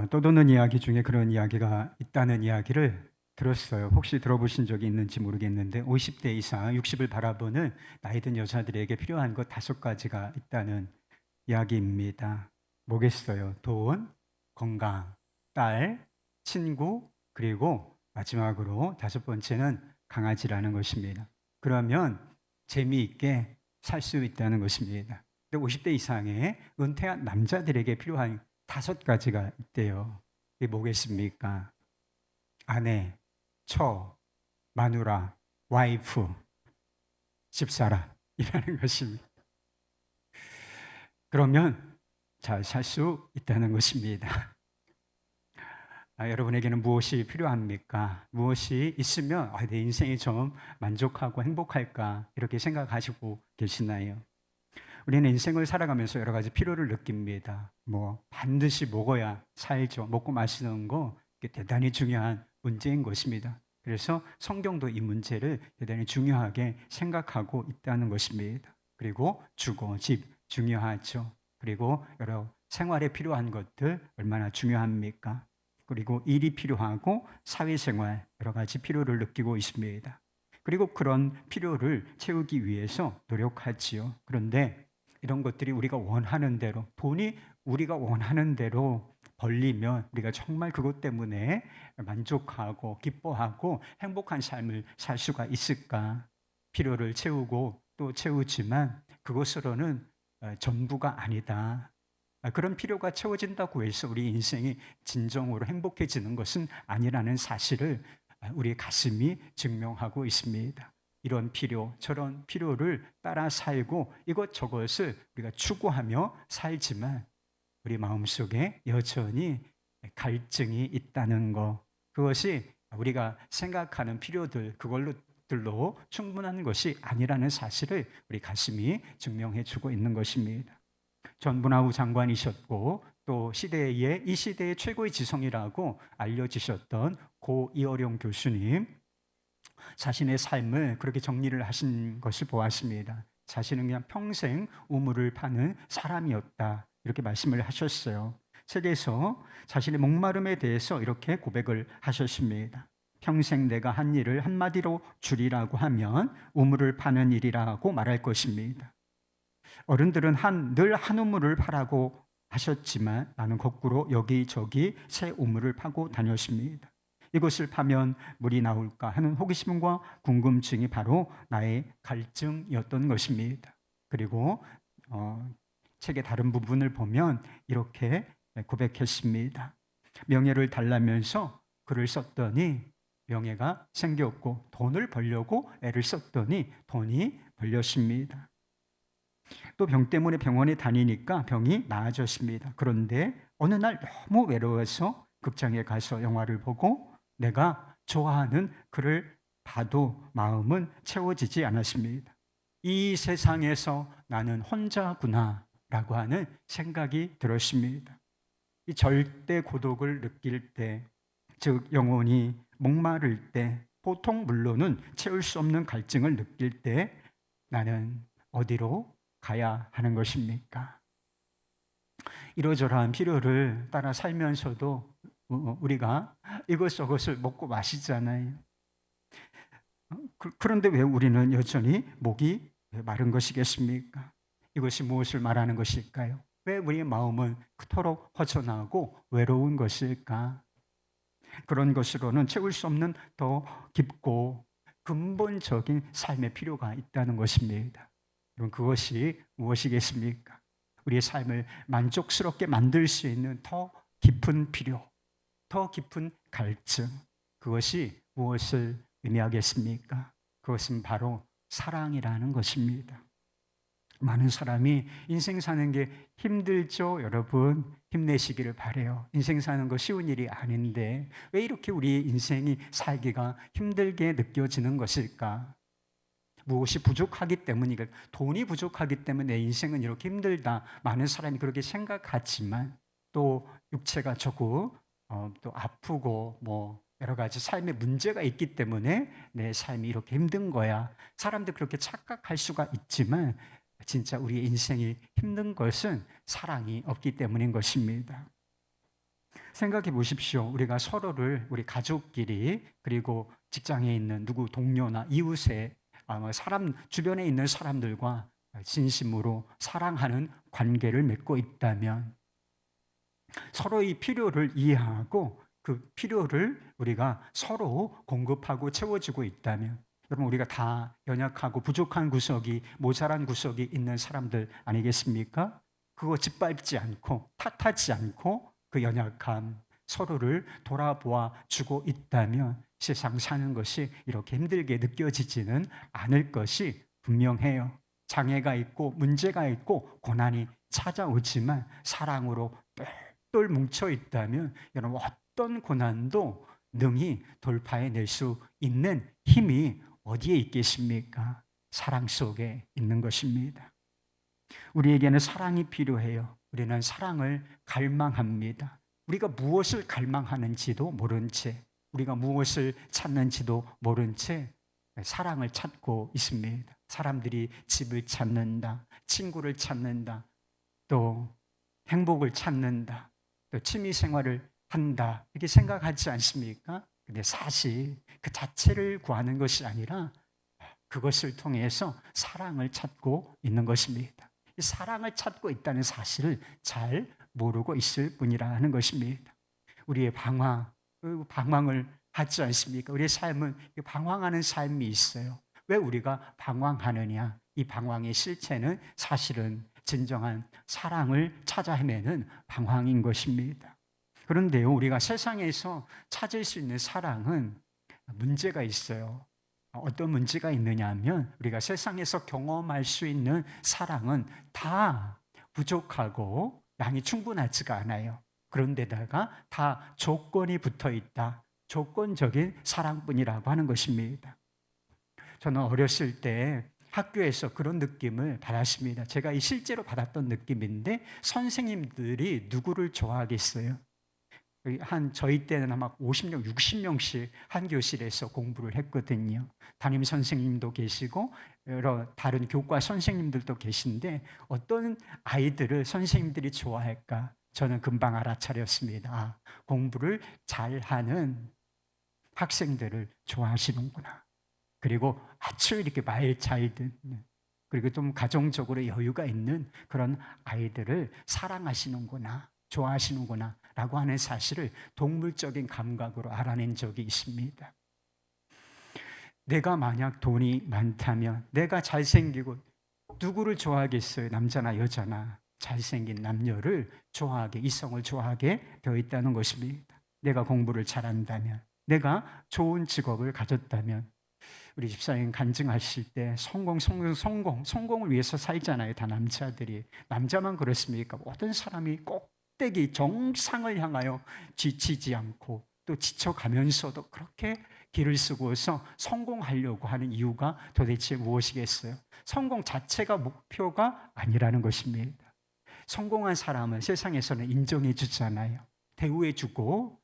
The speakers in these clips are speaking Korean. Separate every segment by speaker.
Speaker 1: 떠도는 이야기 중에 그런 이야기가 있다는 이야기를 들었어요. 혹시 들어보신 적이 있는지 모르겠는데 50대 이상 60을 바라보는 나이 든 여자들에게 필요한 것 5가지가 있다는 이야기입니다. 뭐겠어요? 돈, 건강, 딸, 친구, 그리고 마지막으로 5번째는 강아지라는 것입니다. 그러면 재미있게 살 수 있다는 것입니다. 근데 50대 이상의 은퇴한 남자들에게 필요한 5가지가 있대요. 이게 뭐겠습니까? 아내, 처, 마누라, 와이프, 집사람이라는 것입니다. 그러면 잘 살 수 있다는 것입니다. 여러분에게는 무엇이 필요합니까? 무엇이 있으면 내 인생이 좀 만족하고 행복할까 이렇게 생각하시고 계시나요? 우리는 인생을 살아가면서 여러 가지 필요를 느낍니다. 반드시 먹어야 살죠. 먹고 마시는 거 대단히 중요한 문제인 것입니다. 그래서 성경도 이 문제를 대단히 중요하게 생각하고 있다는 것입니다. 그리고 주거, 집 중요하죠. 그리고 여러 생활에 필요한 것들 얼마나 중요합니까? 그리고 일이 필요하고 사회생활 여러 가지 필요를 느끼고 있습니다. 그리고 그런 필요를 채우기 위해서 노력하지요. 그런데 이런 것들이 우리가 원하는 대로, 돈이 우리가 원하는 대로 벌리면 우리가 정말 그것 때문에 만족하고 기뻐하고 행복한 삶을 살 수가 있을까? 필요를 채우고 또 채우지만 그것으로는 전부가 아니다. 그런 필요가 채워진다고 해서 우리 인생이 진정으로 행복해지는 것은 아니라는 사실을 우리의 가슴이 증명하고 있습니다. 이런 필요, 저런 필요를 따라 살고 이것저것을 우리가 추구하며 살지만 우리 마음속에 여전히 갈증이 있다는 것, 그것이 우리가 생각하는 필요들, 그걸로들로 충분한 것이 아니라는 사실을 우리 가슴이 증명해 주고 있는 것입니다. 전 문화부 장관이셨고 또 이 시대의 최고의 지성이라고 알려지셨던 고 이어룡 교수님, 자신의 삶을 그렇게 정리를 하신 것을 보았습니다. 자신은 그냥 평생 우물을 파는 사람이었다 이렇게 말씀을 하셨어요. 책에서 자신의 목마름에 대해서 이렇게 고백을 하셨습니다. 평생 내가 한 일을 한마디로 줄이라고 하면 우물을 파는 일이라고 말할 것입니다. 어른들은 늘 한 우물을 파라고 하셨지만 나는 거꾸로 여기저기 새 우물을 파고 다녔습니다. 이것을 파면 물이 나올까 하는 호기심과 궁금증이 바로 나의 갈증이었던 것입니다. 그리고 책의 다른 부분을 보면 이렇게 고백했습니다. 명예를 달라면서 글을 썼더니 명예가 생겼고 돈을 벌려고 애를 썼더니 돈이 벌렸습니다. 또 병 때문에 병원에 다니니까 병이 나아졌습니다. 그런데 어느 날 너무 외로워서 극장에 가서 영화를 보고 내가 좋아하는 글을 봐도 마음은 채워지지 않았습니다. 이 세상에서 나는 혼자구나 라고 하는 생각이 들었습니다. 이 절대 고독을 느낄 때, 즉 영혼이 목마를 때, 보통 물론은 채울 수 없는 갈증을 느낄 때 나는 어디로 가야 하는 것입니까? 이러저러한 필요를 따라 살면서도 우리가 이것저것을 먹고 마시잖아요. 그런데 왜 우리는 여전히 목이 마른 것이겠습니까? 이것이 무엇을 말하는 것일까요? 왜 우리의 마음은 그토록 허전하고 외로운 것일까? 그런 것으로는 채울 수 없는 더 깊고 근본적인 삶의 필요가 있다는 것입니다. 그럼 그것이 무엇이겠습니까? 우리의 삶을 만족스럽게 만들 수 있는 더 깊은 필요, 더 깊은 갈증, 그것이 무엇을 의미하겠습니까? 그것은 바로 사랑이라는 것입니다. 많은 사람이 인생 사는 게 힘들죠, 여러분. 힘내시기를 바라요. 인생 사는 거 쉬운 일이 아닌데 왜 이렇게 우리 인생이 살기가 힘들게 느껴지는 것일까? 무엇이 부족하기 때문이까? 돈이 부족하기 때문에 내 인생은 이렇게 힘들다. 많은 사람이 그렇게 생각하지만 또 육체가 조금 또 아프고 여러 가지 삶의 문제가 있기 때문에 내 삶이 이렇게 힘든 거야. 사람들 그렇게 착각할 수가 있지만 진짜 우리의 인생이 힘든 것은 사랑이 없기 때문인 것입니다. 생각해 보십시오. 우리가 서로를 우리 가족끼리 그리고 직장에 있는 누구 동료나 이웃에 사람 주변에 있는 사람들과 진심으로 사랑하는 관계를 맺고 있다면 서로의 필요를 이해하고 그 필요를 우리가 서로 공급하고 채워주고 있다면 여러분 우리가 다 연약하고 부족한 구석이 모자란 구석이 있는 사람들 아니겠습니까? 그거 짓밟지 않고 탓하지 않고 그 연약함 서로를 돌아보아 주고 있다면 세상 사는 것이 이렇게 힘들게 느껴지지는 않을 것이 분명해요. 장애가 있고 문제가 있고 고난이 찾아오지만 사랑으로 똘똘 뭉쳐 있다면 여러분 어떤 고난도 능히 돌파해낼 수 있는 힘이 어디에 있겠습니까? 사랑 속에 있는 것입니다. 우리에게는 사랑이 필요해요. 우리는 사랑을 갈망합니다. 우리가 무엇을 갈망하는지도 모른 채, 우리가 무엇을 찾는지도 모른 채 사랑을 찾고 있습니다. 사람들이 집을 찾는다, 친구를 찾는다, 또 행복을 찾는다, 또 취미 생활을 한다 이렇게 생각하지 않습니까? 근데 사실 그 자체를 구하는 것이 아니라 그것을 통해서 사랑을 찾고 있는 것입니다. 이 사랑을 찾고 있다는 사실을 잘 모르고 있을 뿐이라는 것입니다. 우리의 방황을 하지 않습니까? 우리의 삶은 방황하는 삶이 있어요. 왜 우리가 방황하느냐? 이 방황의 실체는 사실은 진정한 사랑을 찾아 헤매는 방황인 것입니다. 그런데요, 우리가 세상에서 찾을 수 있는 사랑은 문제가 있어요. 어떤 문제가 있느냐 하면 우리가 세상에서 경험할 수 있는 사랑은 다 부족하고 양이 충분하지가 않아요. 그런데다가 다 조건이 붙어 있다. 조건적인 사랑뿐이라고 하는 것입니다. 저는 어렸을 때 학교에서 그런 느낌을 받았습니다. 제가 실제로 받았던 느낌인데 선생님들이 누구를 좋아하겠어요? 저희 때는 아마 50명, 60명씩 한 교실에서 공부를 했거든요. 담임 선생님도 계시고 여러 다른 교과 선생님들도 계신데 어떤 아이들을 선생님들이 좋아할까? 저는 금방 알아차렸습니다. 공부를 잘하는 학생들을 좋아하시는구나. 그리고 아주 이렇게 말 잘 듣는 그리고 좀 가정적으로 여유가 있는 그런 아이들을 사랑하시는구나, 좋아하시는구나 라고 하는 사실을 동물적인 감각으로 알아낸 적이 있습니다. 내가 만약 돈이 많다면 내가 잘생기고 누구를 좋아하겠어요? 남자나 여자나 잘생긴 남녀를 좋아하게, 이성을 좋아하게 되어 있다는 것입니다. 내가 공부를 잘한다면, 내가 좋은 직업을 가졌다면, 우리 집사님 간증하실 때 성공을 위해서 살잖아요. 다 남자들이. 남자만 그렇습니까? 모든 사람이 꼭대기 정상을 향하여 지치지 않고 또 지쳐가면서도 그렇게 길을 쓰고서 성공하려고 하는 이유가 도대체 무엇이겠어요? 성공 자체가 목표가 아니라는 것입니다. 성공한 사람은 세상에서는 인정해 주잖아요. 대우해 주고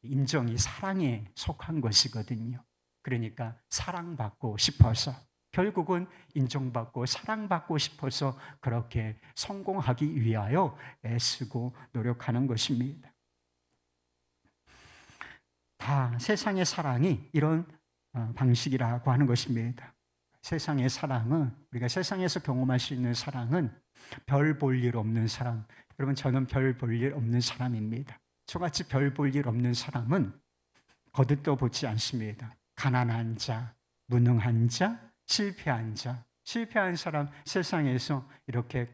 Speaker 1: 인정이 사랑에 속한 것이거든요. 그러니까 사랑받고 싶어서 결국은 인정받고 사랑받고 싶어서 그렇게 성공하기 위하여 애쓰고 노력하는 것입니다. 다 세상의 사랑이 이런 방식이라고 하는 것입니다. 세상의 사랑은 우리가 세상에서 경험할 수 있는 사랑은 별 볼 일 없는 사람. 여러분 저는 별 볼 일 없는 사람입니다. 저같이 별 볼 일 없는 사람은 거듭도 보지 않습니다. 가난한 자, 무능한 자, 실패한 자. 실패한 사람 세상에서 이렇게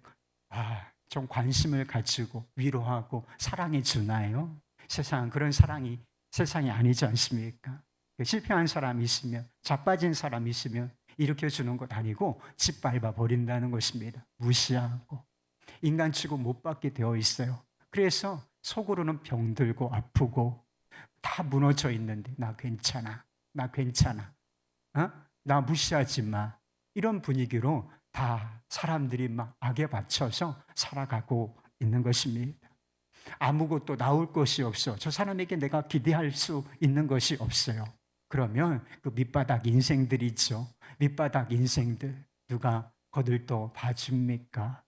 Speaker 1: 좀 관심을 가지고 위로하고 사랑해 주나요? 세상은 그런 사랑이 세상이 아니지 않습니까? 실패한 사람이 있으면, 자빠진 사람이 있으면 일으켜주는 것 아니고 짓밟아 버린다는 것입니다. 무시하고 인간 취급 못 받게 되어 있어요. 그래서 속으로는 병들고 아프고 다 무너져 있는데 나 괜찮아, 나 괜찮아, 나 무시하지 마, 이런 분위기로 다 사람들이 막 악에 받쳐서 살아가고 있는 것입니다. 아무것도 나올 것이 없어. 저 사람에게 내가 기대할 수 있는 것이 없어요. 그러면 그 밑바닥 인생들이죠. 밑바닥 인생들 누가 거들떠 봐줍니까?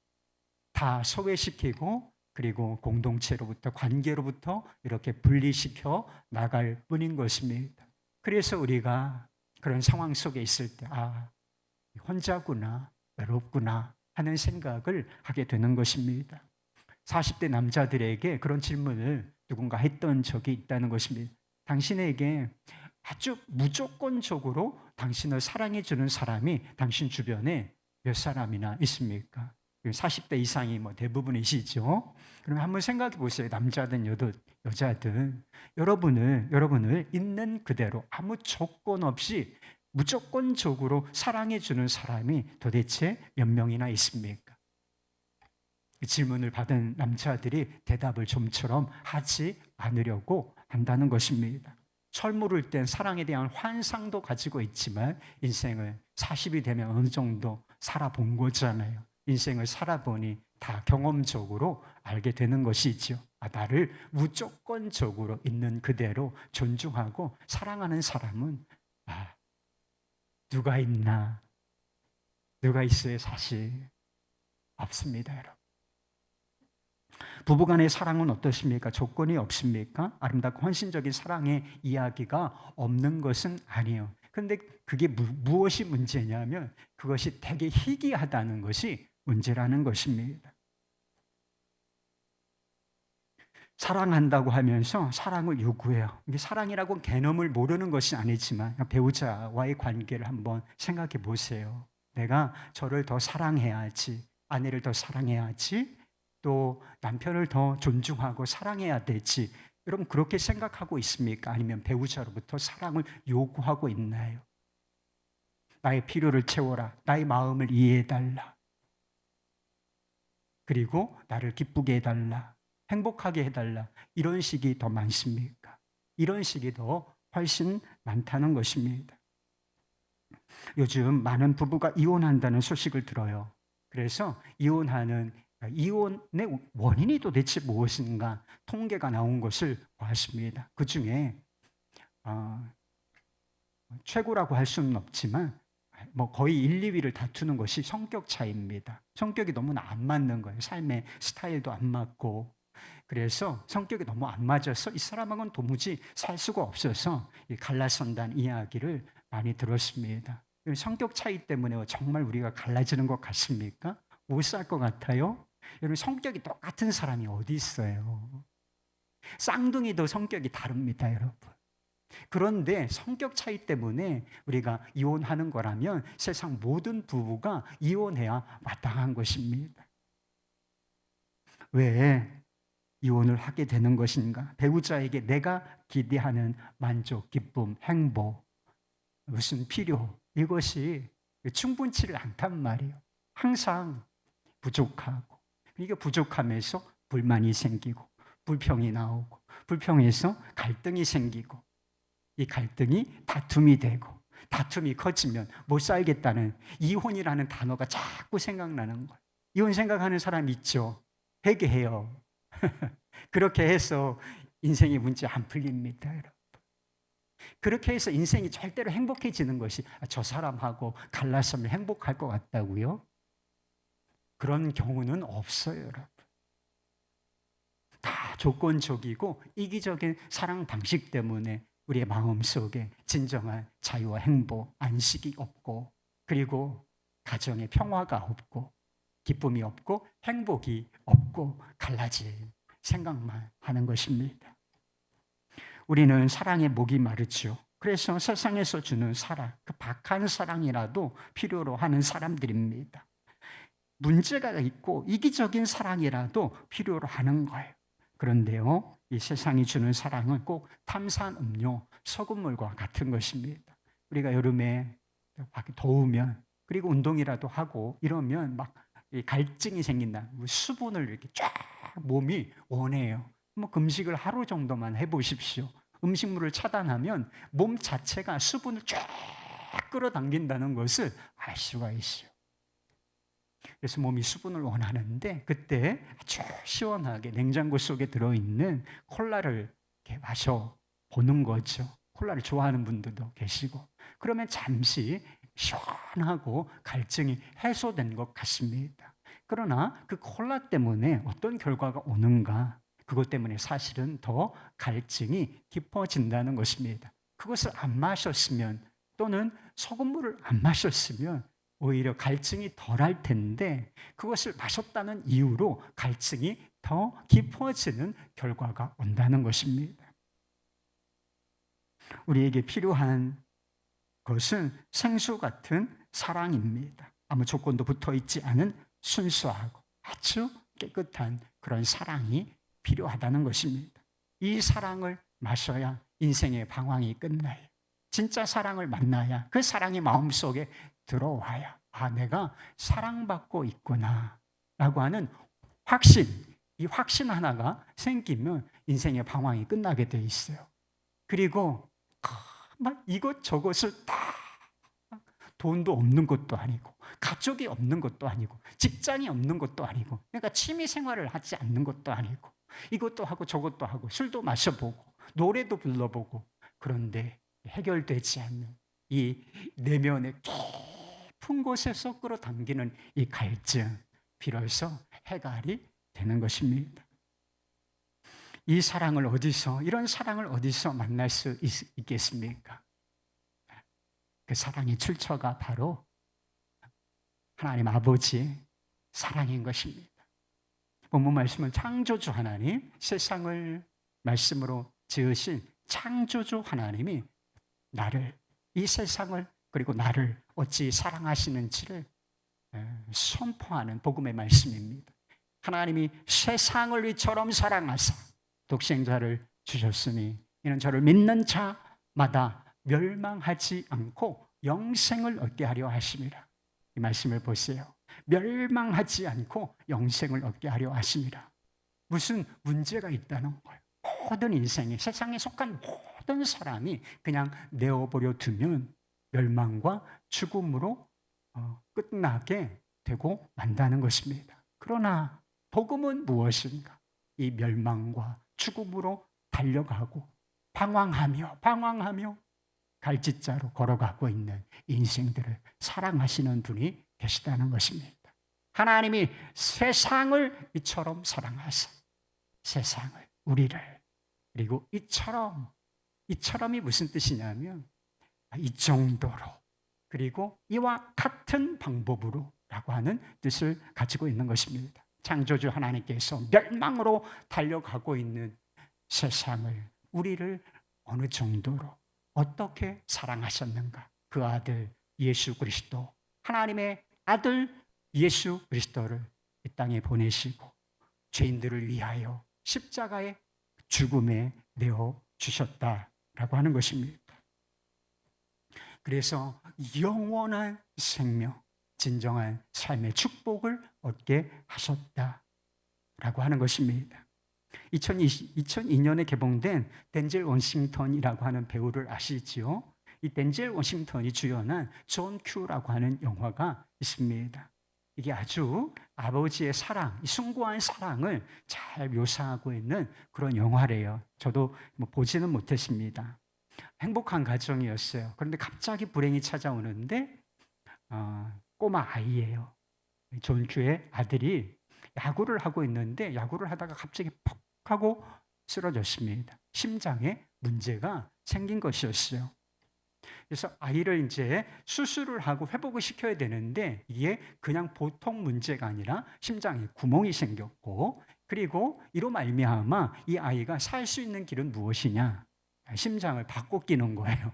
Speaker 1: 다 소외시키고 그리고 공동체로부터, 관계로부터 이렇게 분리시켜 나갈 뿐인 것입니다. 그래서 우리가 그런 상황 속에 있을 때, 혼자구나, 외롭구나 하는 생각을 하게 되는 것입니다. 40대 남자들에게 그런 질문을 누군가 했던 적이 있다는 것입니다. 당신에게 아주 무조건적으로 당신을 사랑해주는 사람이 당신 주변에 몇 사람이나 있습니까? 40대 이상이 대부분이시죠. 그러면 한번 생각해 보세요. 남자든 여자든 여러분을 있는 그대로 아무 조건 없이 무조건적으로 사랑해주는 사람이 도대체 몇 명이나 있습니까? 그 질문을 받은 남자들이 대답을 좀처럼 하지 않으려고 한다는 것입니다. 철물을 땐 사랑에 대한 환상도 가지고 있지만 인생을 40이 되면 어느 정도 살아본 거잖아요. 인생을 살아보니 다 경험적으로 알게 되는 것이죠. 나를 무조건적으로 있는 그대로 존중하고 사랑하는 사람은 누가 있나? 누가 있어요? 사실 없습니다, 여러분. 부부간의 사랑은 어떠십니까? 조건이 없습니까? 아름답고 헌신적인 사랑의 이야기가 없는 것은 아니에요. 그런데 그게 무엇이 문제냐면 그것이 되게 희귀하다는 것이 문제라는 것입니다. 사랑한다고 하면서 사랑을 요구해요. 이게 사랑이라고 개념을 모르는 것이 아니지만 배우자와의 관계를 한번 생각해 보세요. 내가 저를 더 사랑해야지, 아내를 더 사랑해야지, 또 남편을 더 존중하고 사랑해야 되지. 여러분 그렇게 생각하고 있습니까? 아니면 배우자로부터 사랑을 요구하고 있나요? 나의 필요를 채워라. 나의 마음을 이해해달라. 그리고 나를 기쁘게 해달라. 행복하게 해달라. 이런 식이 더 많습니까? 이런 식이 더 훨씬 많다는 것입니다. 요즘 많은 부부가 이혼한다는 소식을 들어요. 그래서 이혼의 원인이 도대체 무엇인가 통계가 나온 것을 보았습니다. 그 중에 최고라고 할 수는 없지만 거의 1, 2위를 다투는 것이 성격 차이입니다. 성격이 너무나 안 맞는 거예요. 삶의 스타일도 안 맞고. 그래서 성격이 너무 안 맞아서 이 사람하고는 도무지 살 수가 없어서 갈라선다는 이야기를 많이 들었습니다. 성격 차이 때문에 정말 우리가 갈라지는 것 같습니까? 못 살 것 같아요? 여러분 성격이 똑같은 사람이 어디 있어요? 쌍둥이도 성격이 다릅니다, 여러분. 그런데 성격 차이 때문에 우리가 이혼하는 거라면 세상 모든 부부가 이혼해야 마땅한 것입니다. 왜 이혼을 하게 되는 것인가? 배우자에게 내가 기대하는 만족, 기쁨, 행복, 무슨 필요, 이것이 충분치를 않단 말이에요. 항상 부족하고, 이게 부족함에서 불만이 생기고 불평이 나오고, 불평에서 갈등이 생기고, 이 갈등이 다툼이 되고, 다툼이 커지면 못 살겠다는 이혼이라는 단어가 자꾸 생각나는 거예요. 이혼 생각하는 사람 있죠? 회개해요. 그렇게 해서 인생의 문제 안 풀립니다, 여러분. 그렇게 해서 인생이 절대로 행복해지는 것이 저 사람하고 갈라서면 행복할 것 같다고요? 그런 경우는 없어요, 여러분. 다 조건적이고 이기적인 사랑 방식 때문에 우리의 마음속에 진정한 자유와 행복, 안식이 없고, 그리고 가정에 평화가 없고, 기쁨이 없고, 행복이 없고, 갈라진 생각만 하는 것입니다. 우리는 사랑에 목이 마르죠. 그래서 세상에서 주는 사랑, 그 박한 사랑이라도 필요로 하는 사람들입니다. 문제가 있고 이기적인 사랑이라도 필요로 하는 거예요. 그런데요, 이 세상이 주는 사랑은 꼭 탄산음료, 소금물과 같은 것입니다. 우리가 여름에 더우면, 그리고 운동이라도 하고 이러면 막 갈증이 생긴다. 수분을 이렇게 쫙 몸이 원해요. 금식을 하루 정도만 해보십시오. 음식물을 차단하면 몸 자체가 수분을 쫙 끌어당긴다는 것을 알 수가 있어요. 그래서 몸이 수분을 원하는데 그때 아주 시원하게 냉장고 속에 들어있는 콜라를 이렇게 마셔보는 거죠. 콜라를 좋아하는 분들도 계시고, 그러면 잠시 시원하고 갈증이 해소된 것 같습니다. 그러나 그 콜라 때문에 어떤 결과가 오는가, 그것 때문에 사실은 더 갈증이 깊어진다는 것입니다. 그것을 안 마셨으면, 또는 소금물을 안 마셨으면 오히려 갈증이 덜할 텐데, 그것을 마셨다는 이유로 갈증이 더 깊어지는 결과가 온다는 것입니다. 우리에게 필요한 것은 생수 같은 사랑입니다. 아무 조건도 붙어 있지 않은 순수하고 아주 깨끗한 그런 사랑이 필요하다는 것입니다. 이 사랑을 마셔야 인생의 방황이 끝나요. 진짜 사랑을 만나야, 그 사랑이 마음속에 들어와야, 아, 내가 사랑받고 있구나 라고 하는 확신, 이 확신 하나가 생기면 인생의 방황이 끝나게 돼 있어요. 그리고 막 이것저것을 다, 돈도 없는 것도 아니고, 가족이 없는 것도 아니고, 직장이 없는 것도 아니고, 그러니까 취미 생활을 하지 않는 것도 아니고, 이것도 하고 저것도 하고, 술도 마셔보고 노래도 불러보고, 그런데 해결되지 않는 이 내면의 깊은 곳에서 끌어당기는 이 갈증, 비로소 해결이 되는 것입니다. 이 사랑을 어디서, 이런 사랑을 어디서 만날 수 있겠습니까? 그 사랑의 출처가 바로 하나님 아버지의 사랑인 것입니다. 본문 말씀은 창조주 하나님, 세상을 말씀으로 지으신 창조주 하나님이 나를, 이 세상을, 그리고 나를 어찌 사랑하시는지를 선포하는 복음의 말씀입니다. 하나님이 세상을 이처럼 사랑하사 독생자를 주셨으니 이는 저를 믿는 자마다 멸망하지 않고 영생을 얻게 하려 하심이라. 이 말씀을 보세요. 멸망하지 않고 영생을 얻게 하려 하심이라. 무슨 문제가 있다는 거예요. 모든 인생이, 세상에 속한 모든 사람이 그냥 내어버려 두면 멸망과 죽음으로 끝나게 되고 만다는 것입니다. 그러나 복음은 무엇인가? 이 멸망과 죽음으로 달려가고 방황하며 갈짓자로 걸어가고 있는 인생들을 사랑하시는 분이 계시다는 것입니다. 하나님이 세상을 이처럼 사랑하사, 세상을, 우리를, 그리고 이처럼이 무슨 뜻이냐면 이 정도로, 그리고 이와 같은 방법으로 라고 하는 뜻을 가지고 있는 것입니다. 창조주 하나님께서 멸망으로 달려가고 있는 세상을, 우리를 어느 정도로 어떻게 사랑하셨는가? 그 아들 예수 그리스도, 하나님의 아들 예수 그리스도를 이 땅에 보내시고 죄인들을 위하여 십자가의 죽음에 내어 주셨다라고 하는 것입니다. 그래서 영원한 생명, 진정한 삶의 축복을 얻게 하셨다라고 하는 것입니다. 2002년에 개봉된 덴젤 워싱턴이라고 하는 배우를 아시지요? 이 덴젤 워싱턴이 주연한 존 큐라고 하는 영화가 있습니다. 이게 아주 아버지의 사랑, 이 숭고한 사랑을 잘 묘사하고 있는 그런 영화래요. 저도 보지는 못했습니다. 행복한 가정이었어요. 그런데 갑자기 불행이 찾아오는데 꼬마 아이예요. 존 큐의 아들이 야구를 하고 있는데 야구를 하다가 갑자기 퍽 하고 쓰러졌습니다. 심장에 문제가 생긴 것이었어요. 그래서 아이를 이제 수술을 하고 회복을 시켜야 되는데 이게 그냥 보통 문제가 아니라 심장에 구멍이 생겼고, 그리고 이로 말미암아 이 아이가 살 수 있는 길은 무엇이냐? 심장을 바꿔 끼는 거예요.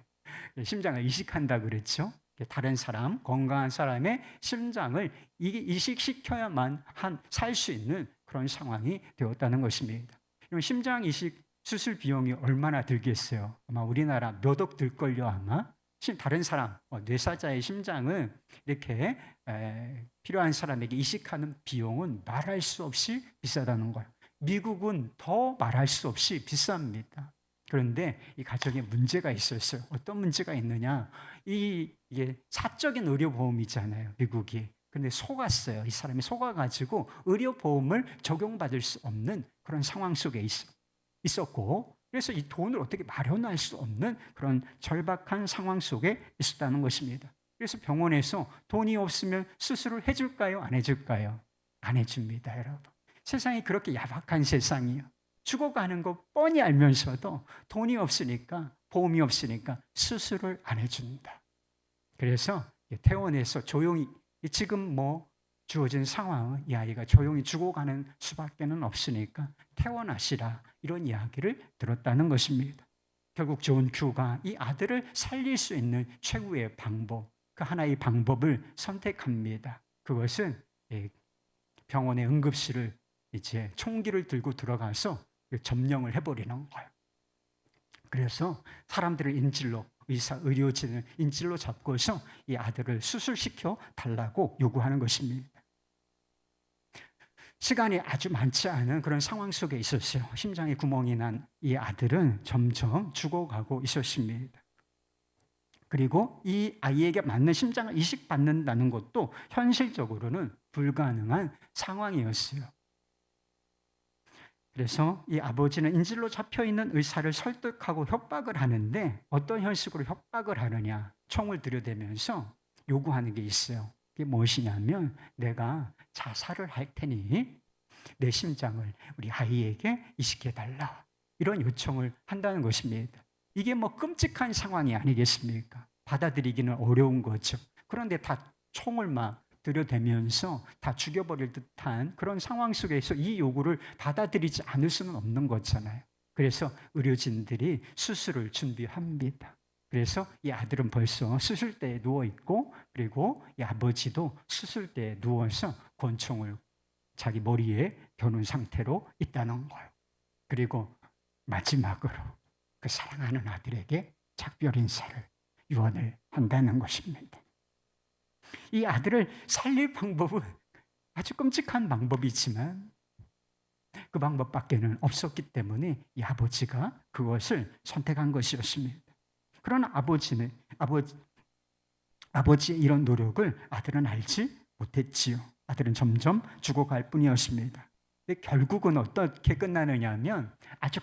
Speaker 1: 심장을 이식한다 그랬죠. 다른 사람, 건강한 사람의 심장을 이식시켜야만 살 수 있는 그런 상황이 되었다는 것입니다. 심장 이식 수술 비용이 얼마나 들겠어요? 아마 우리나라 몇 억 들걸요 아마. 다른 사람, 뇌사자의 심장은 이렇게 필요한 사람에게 이식하는 비용은 말할 수 없이 비싸다는 거예요. 미국은 더 말할 수 없이 비쌉니다. 그런데 이 가정에 문제가 있었어요. 어떤 문제가 있느냐? 이게 사적인 의료보험이잖아요, 미국이. 근데 속았어요. 이 사람이 속아가지고 의료보험을 적용받을 수 없는 그런 상황 속에 있었고, 그래서 이 돈을 어떻게 마련할 수 없는 그런 절박한 상황 속에 있었다는 것입니다. 그래서 병원에서 돈이 없으면 수술을 해줄까요? 안 해줄까요? 안 해줍니다, 여러분. 세상이 그렇게 야박한 세상이요. 죽어가는 거 뻔히 알면서도 돈이 없으니까, 보험이 없으니까 수술을 안 해준다. 그래서 퇴원해서 조용히, 지금 뭐 주어진 상황은 이 아이가 조용히 죽어가는 수밖에는 없으니까 퇴원하시라, 이런 이야기를 들었다는 것입니다. 결국 존 큐가 이 아들을 살릴 수 있는 최후의 방법, 그 하나의 방법을 선택합니다. 그것은 병원의 응급실을 이제 총기를 들고 들어가서 점령을 해버리는 거예요. 그래서 사람들을 인질로, 의료진을 인질로 잡고서 이 아들을 수술시켜 달라고 요구하는 것입니다. 시간이 아주 많지 않은 그런 상황 속에 있었어요. 심장에 구멍이 난 이 아들은 점점 죽어가고 있었습니다. 그리고 이 아이에게 맞는 심장을 이식받는다는 것도 현실적으로는 불가능한 상황이었어요. 그래서 이 아버지는 인질로 잡혀있는 의사를 설득하고 협박을 하는데, 어떤 형식으로 협박을 하느냐, 총을 들여대면서 요구하는 게 있어요. 그게 무엇이냐면, 내가 자살을 할 테니 내 심장을 우리 아이에게 이식해달라, 이런 요청을 한다는 것입니다. 이게 뭐 끔찍한 상황이 아니겠습니까? 받아들이기는 어려운 거죠. 그런데 다 총을 막 들여대면서 다 죽여버릴 듯한 그런 상황 속에서 이 요구를 받아들이지 않을 수는 없는 거잖아요. 그래서 의료진들이 수술을 준비합니다. 그래서 이 아들은 벌써 수술대에 누워있고, 그리고 이 아버지도 수술대에 누워서 권총을 자기 머리에 겨눈 상태로 있다는 거예요. 그리고 마지막으로 그 사랑하는 아들에게 작별 인사를, 유언을 한다는 것입니다. 이 아들을 살릴 방법은 아주 끔찍한 방법이지만 그 방법밖에는 없었기 때문에 이 아버지가 그것을 선택한 것이었습니다. 그러나 아버지의 이런 노력을 아들은 알지 못했지요. 아들은 점점 죽어갈 뿐이었습니다. 근데 결국은 어떻게 끝나느냐 하면 아주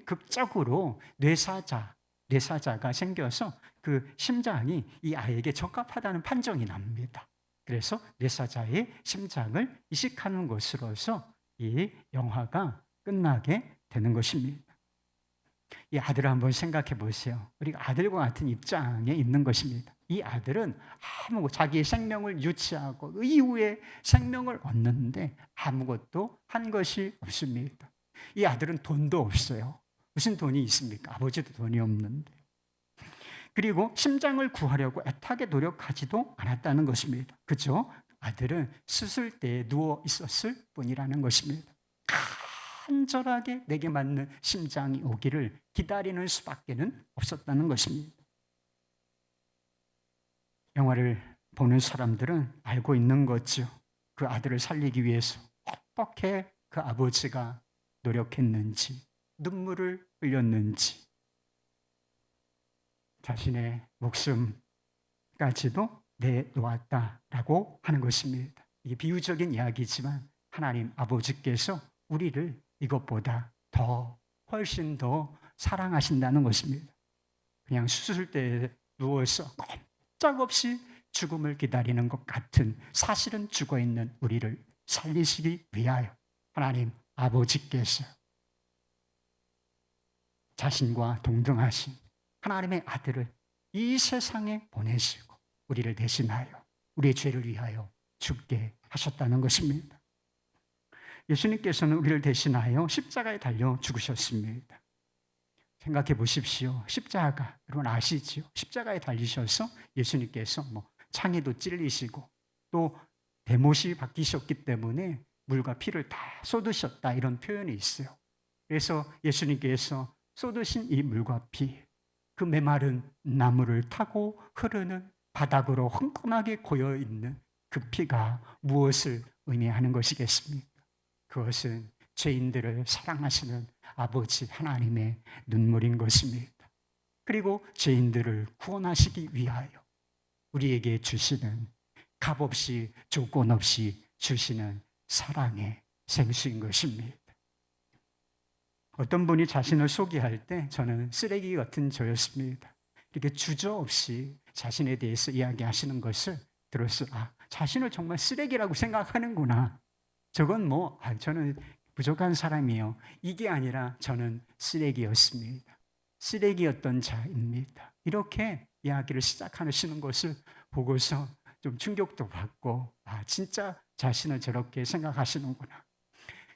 Speaker 1: 극적으로 뇌사자가 생겨서 그 심장이 이 아이에게 적합하다는 판정이 납니다. 그래서 뇌사자의 심장을 이식하는 것으로서 이 영화가 끝나게 되는 것입니다. 이 아들을 한번 생각해 보세요. 우리가 아들과 같은 입장에 있는 것입니다. 이 아들은 자기의 생명을 유치하고 이후에 생명을 얻는데 아무것도 한 것이 없습니다. 이 아들은 돈도 없어요. 무슨 돈이 있습니까? 아버지도 돈이 없는데. 그리고 심장을 구하려고 애타게 노력하지도 않았다는 것입니다. 그죠? 아들은 수술대에 누워 있었을 뿐이라는 것입니다. 간절하게 내게 맞는 심장이 오기를 기다리는 수밖에는 없었다는 것입니다. 영화를 보는 사람들은 알고 있는 거죠. 그 아들을 살리기 위해서 어떻게 그 아버지가 노력했는지, 눈물을 흘렸는지, 자신의 목숨까지도 내놓았다라고 하는 것입니다. 이게 비유적인 이야기지만 하나님 아버지께서 우리를 이것보다 훨씬 더 사랑하신다는 것입니다. 그냥 수술대에 누워서 꼼짝없이 죽음을 기다리는 것 같은, 사실은 죽어있는 우리를 살리시기 위하여 하나님 아버지께서 자신과 동등하신 하나님의 아들을 이 세상에 보내시고 우리를 대신하여 우리의 죄를 위하여 죽게 하셨다는 것입니다. 예수님께서는 우리를 대신하여 십자가에 달려 죽으셨습니다. 생각해 보십시오. 십자가, 여러분 아시죠? 십자가에 달리셔서 예수님께서 창에도 찔리시고 또 대못이 박히셨기 때문에 물과 피를 다 쏟으셨다, 이런 표현이 있어요. 그래서 예수님께서 쏟으신 이 물과 피, 그 메마른 나무를 타고 흐르는 바닥으로 흥건하게 고여있는 그 피가 무엇을 의미하는 것이겠습니까? 그것은 죄인들을 사랑하시는 아버지 하나님의 눈물인 것입니다. 그리고 죄인들을 구원하시기 위하여 우리에게 주시는, 값없이 조건 없이 주시는 사랑의 생수인 것입니다. 어떤 분이 자신을 소개할 때 저는 쓰레기 같은 저였습니다. 이렇게 주저없이 자신에 대해서 이야기하시는 것을 들었어요. 자신을 정말 쓰레기라고 생각하는구나, 저건 저는 부족한 사람이에요. 이게 아니라 저는 쓰레기였습니다. 쓰레기였던 자입니다. 이렇게 이야기를 시작하시는 것을 보고서 좀 충격도 받고, 진짜 자신을 저렇게 생각하시는구나.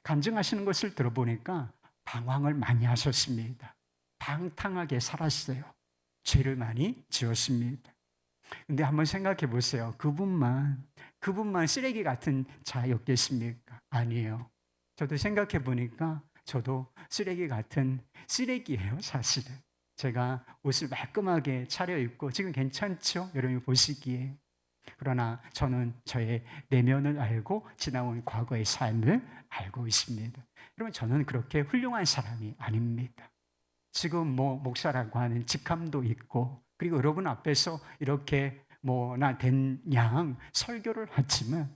Speaker 1: 간증하시는 것을 들어보니까 방황을 많이 하셨습니다. 방탕하게 살았어요. 죄를 많이 지었습니다. 근데 한번 생각해 보세요. 그분만 쓰레기 같은 자였겠습니까? 아니에요. 저도 생각해 보니까 저도 쓰레기 같은 쓰레기예요, 사실은. 제가 옷을 말끔하게 차려입고 지금 괜찮죠? 여러분이 보시기에. 그러나 저는 저의 내면을 알고 지나온 과거의 삶을 알고 있습니다. 여러분, 저는 그렇게 훌륭한 사람이 아닙니다. 지금 목사라고 하는 직함도 있고, 그리고 여러분 앞에서 이렇게 나 된 양 설교를 하지만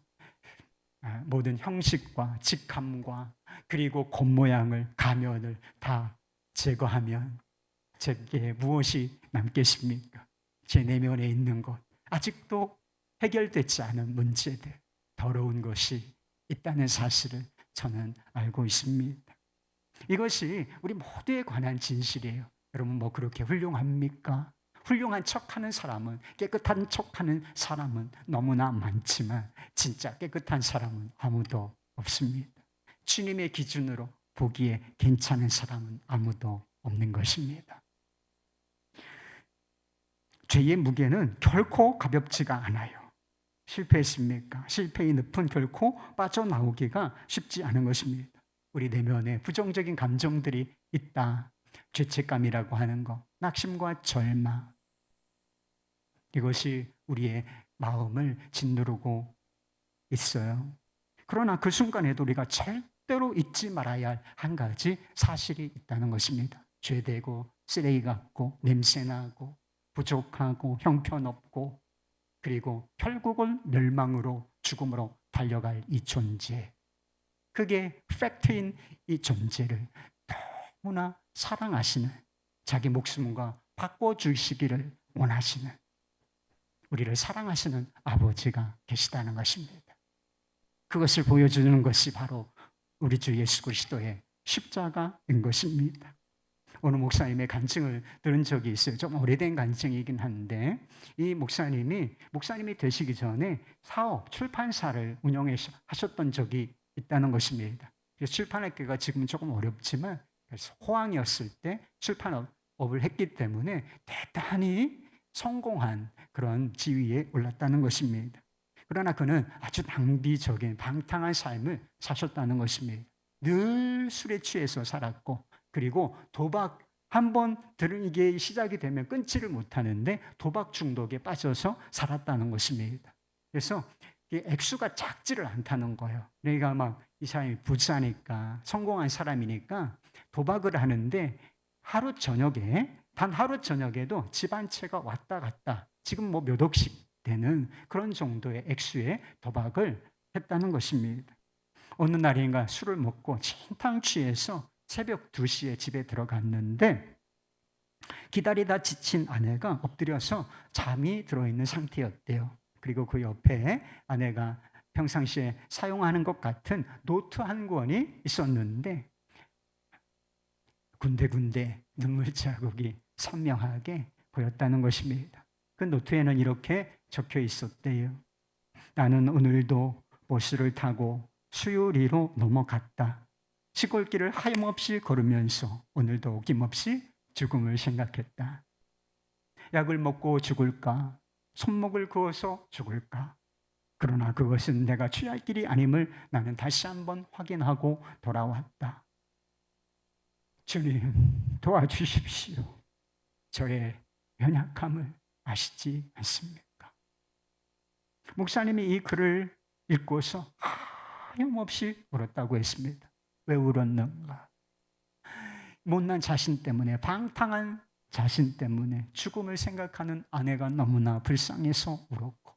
Speaker 1: 모든 형식과 직함과 그리고 겉모양을, 가면을 다 제거하면 제게 무엇이 남겠습니까? 제 내면에 있는 것, 아직도 해결되지 않은 문제들, 더러운 것이 있다는 사실을 저는 알고 있습니다. 이것이 우리 모두에 관한 진실이에요. 여러분, 그렇게 훌륭합니까? 훌륭한 척하는 사람은, 깨끗한 척하는 사람은 너무나 많지만 진짜 깨끗한 사람은 아무도 없습니다. 주님의 기준으로 보기에 괜찮은 사람은 아무도 없는 것입니다. 죄의 무게는 결코 가볍지가 않아요. 실패했습니까? 실패의 늪은 결코 빠져나오기가 쉽지 않은 것입니다. 우리 내면에 부정적인 감정들이 있다. 죄책감이라고 하는 것, 낙심과 절망, 이것이 우리의 마음을 짓누르고 있어요. 그러나 그 순간에도 우리가 절대로 잊지 말아야 할 한 가지 사실이 있다는 것입니다. 죄되고 쓰레기 같고 냄새나고 부족하고 형편없고, 그리고 결국은 멸망으로, 죽음으로 달려갈 이 존재, 그게 팩트인 이 존재를 너무나 사랑하시는, 자기 목숨과 바꿔주시기를 원하시는, 우리를 사랑하시는 아버지가 계시다는 것입니다. 그것을 보여주는 것이 바로 우리 주 예수 그리스도의 십자가인 것입니다. 어느 목사님의 간증을 들은 적이 있어요. 좀 오래된 간증이긴 한데, 이 목사님이 되시기 전에 사업, 출판사를 운영하셨던 적이 있다는 것입니다. 출판업계가 지금은 조금 어렵지만, 호황이었을 때 출판업을 했기 때문에 대단히 성공한 그런 지위에 올랐다는 것입니다. 그러나 그는 아주 낭비적인 방탕한 삶을 사셨다는 것입니다. 늘 술에 취해서 살았고, 그리고 도박 한번 이게 시작이 되면 끊지를 못하는데 도박 중독에 빠져서 살았다는 것입니다. 그래서 액수가 작지를 않다는 거예요. 그러니까 이 사람이 부자니까, 성공한 사람이니까 도박을 하는데 단 하루 저녁에도 집 한 채가 왔다 갔다, 지금 몇 억씩 되는 그런 정도의 액수의 도박을 했다는 것입니다. 어느 날인가 술을 먹고 진탕 취해서 새벽 2시에 집에 들어갔는데, 기다리다 지친 아내가 엎드려서 잠이 들어있는 상태였대요. 그리고 그 옆에 아내가 평상시에 사용하는 것 같은 노트 한 권이 있었는데, 군데군데 눈물 자국이 선명하게 보였다는 것입니다. 그 노트에는 이렇게 적혀 있었대요. 나는 오늘도 버스를 타고 수유리로 넘어갔다. 시골길을 하염없이 걸으면서 오늘도 어김없이 죽음을 생각했다. 약을 먹고 죽을까? 손목을 그어서 죽을까? 그러나 그것은 내가 취할 길이 아님을 나는 다시 한번 확인하고 돌아왔다. 주님, 도와주십시오. 저의 연약함을 아시지 않습니까? 목사님이 이 글을 읽고서 하염없이 울었다고 했습니다. 왜 울었는가? 못난 자신 때문에, 방탕한 자신 때문에 죽음을 생각하는 아내가 너무나 불쌍해서 울었고,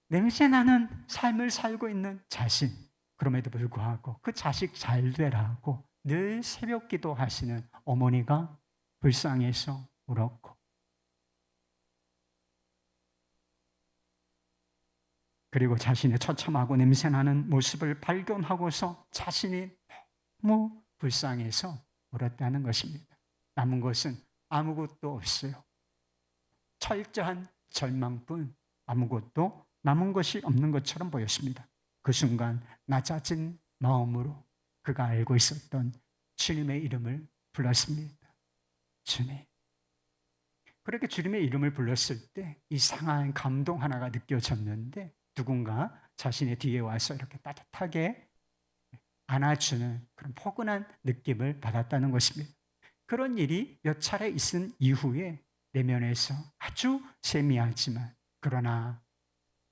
Speaker 1: 냄새나는 삶을 살고 있는 자신, 그럼에도 불구하고 그 자식 잘 되라고 늘 새벽 기도하시는 어머니가 불쌍해서 울었고, 그리고 자신의 처참하고 냄새나는 모습을 발견하고서 자신이 너무 불쌍해서 울었다는 것입니다. 남은 것은 아무것도 없어요. 철저한 절망뿐 아무것도 남은 것이 없는 것처럼 보였습니다. 그 순간 낮아진 마음으로 그가 알고 있었던 주님의 이름을 불렀습니다. 주님. 그렇게 주님의 이름을 불렀을 때 이상한 감동 하나가 느껴졌는데 누군가 자신의 뒤에 와서 이렇게 따뜻하게 안아주는 그런 포근한 느낌을 받았다는 것입니다. 그런 일이 몇 차례 있은 이후에 내면에서 아주 세미하지만 그러나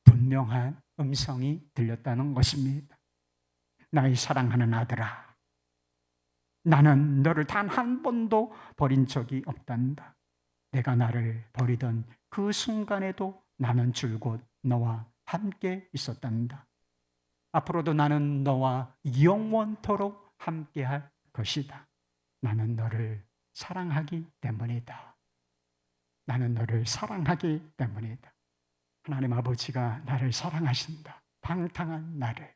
Speaker 1: 분명한 음성이 들렸다는 것입니다. 나의 사랑하는 아들아, 나는 너를 단 한 번도 버린 적이 없단다. 내가 나를 버리던 그 순간에도 나는 줄곧 너와 함께 있었단다. 앞으로도 나는 너와 영원토록 함께할 것이다. 나는 너를 사랑하기 때문이다. 나는 너를 사랑하기 때문이다. 하나님 아버지가 나를 사랑하신다. 방탕한 나를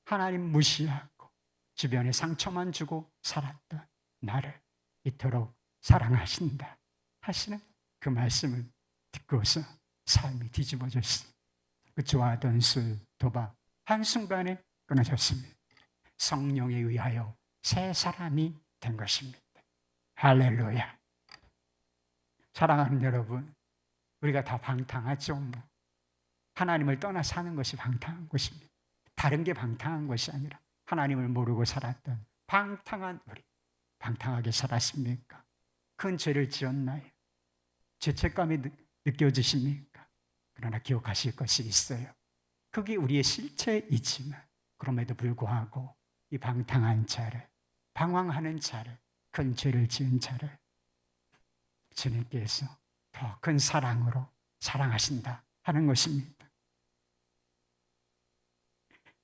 Speaker 1: 하나님 무시하고 주변에 상처만 주고 살았던 나를 이토록 사랑하신다 하시는 그 말씀을 듣고서 삶이 뒤집어졌습니다. 그 좋아하던 술, 도박 한순간에 끊어졌습니다. 성령에 의하여 새 사람이 된 것입니다. 할렐루야. 사랑하는 여러분, 우리가 다 방탕하죠. 하나님을 떠나 사는 것이 방탕한 것입니다. 다른 게 방탕한 것이 아니라 하나님을 모르고 살았던 방탕한 우리. 방탕하게 살았습니까? 큰 죄를 지었나요? 죄책감이 느껴지십니까? 그러나 기억하실 것이 있어요. 그게 우리의 실체이지만 그럼에도 불구하고 이 방탕한 자를, 방황하는 자를, 큰 죄를 지은 자를 주님께서 더 큰 사랑으로 사랑하신다 하는 것입니다.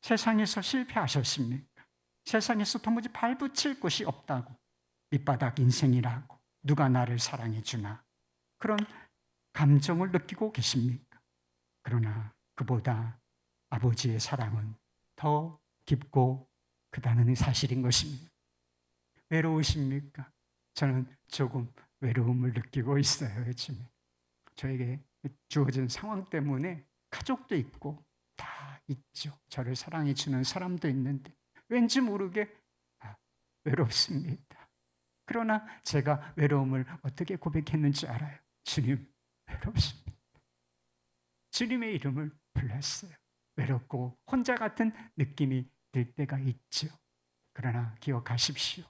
Speaker 1: 세상에서 실패하셨습니까? 세상에서 도무지 발붙일 곳이 없다고, 밑바닥 인생이라고 누가 나를 사랑해 주나 그런 감정을 느끼고 계십니까? 그러나 그보다 아버지의 사랑은 더 깊고 크다는 사실인 것입니다. 외로우십니까? 저는 조금 외로움을 느끼고 있어요. 요즘에 저에게 주어진 상황 때문에 가족도 있고 다 있죠. 저를 사랑해 주는 사람도 있는데 왠지 모르게 외롭습니다. 그러나 제가 외로움을 어떻게 고백했는지 알아요. 주님, 외롭습니다. 주님의 이름을 불렀어요. 외롭고 혼자 같은 느낌이 들 때가 있죠. 그러나 기억하십시오.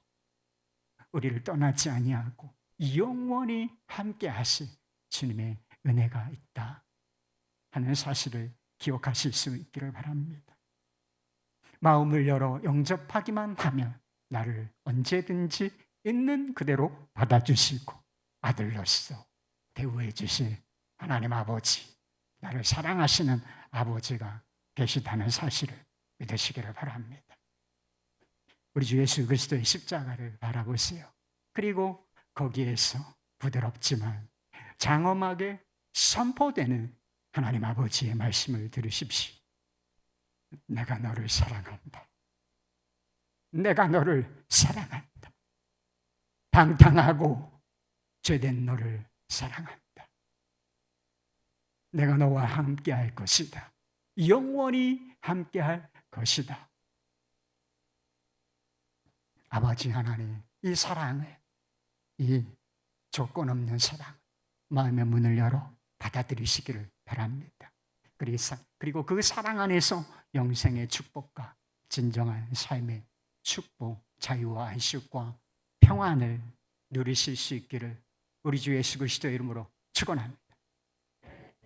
Speaker 1: 우리를 떠나지 아니하고 영원히 함께 하실 주님의 은혜가 있다 하는 사실을 기억하실 수 있기를 바랍니다. 마음을 열어 영접하기만 하면 나를 언제든지 있는 그대로 받아주시고 아들로서 대우해 주실 하나님 아버지, 나를 사랑하시는 아버지가 계시다는 사실을 믿으시기를 바랍니다. 우리 주 예수 그리스도의 십자가를 바라보세요. 그리고 거기에서 부드럽지만 장엄하게 선포되는 하나님 아버지의 말씀을 들으십시오. 내가 너를 사랑한다. 내가 너를 사랑한다. 방탕하고 죄된 너를 사랑한다. 내가 너와 함께 할 것이다. 영원히 함께 할 것이다. 아버지 하나님, 이 사랑을, 이 조건 없는 사랑, 마음의 문을 열어 받아들이시기를 바랍니다. 그리고 그 사랑 안에서 영생의 축복과 진정한 삶의 축복, 자유와 안식과 평안을 누리실 수 있기를 우리 주 예수 그리스도의 이름으로 축원합니다.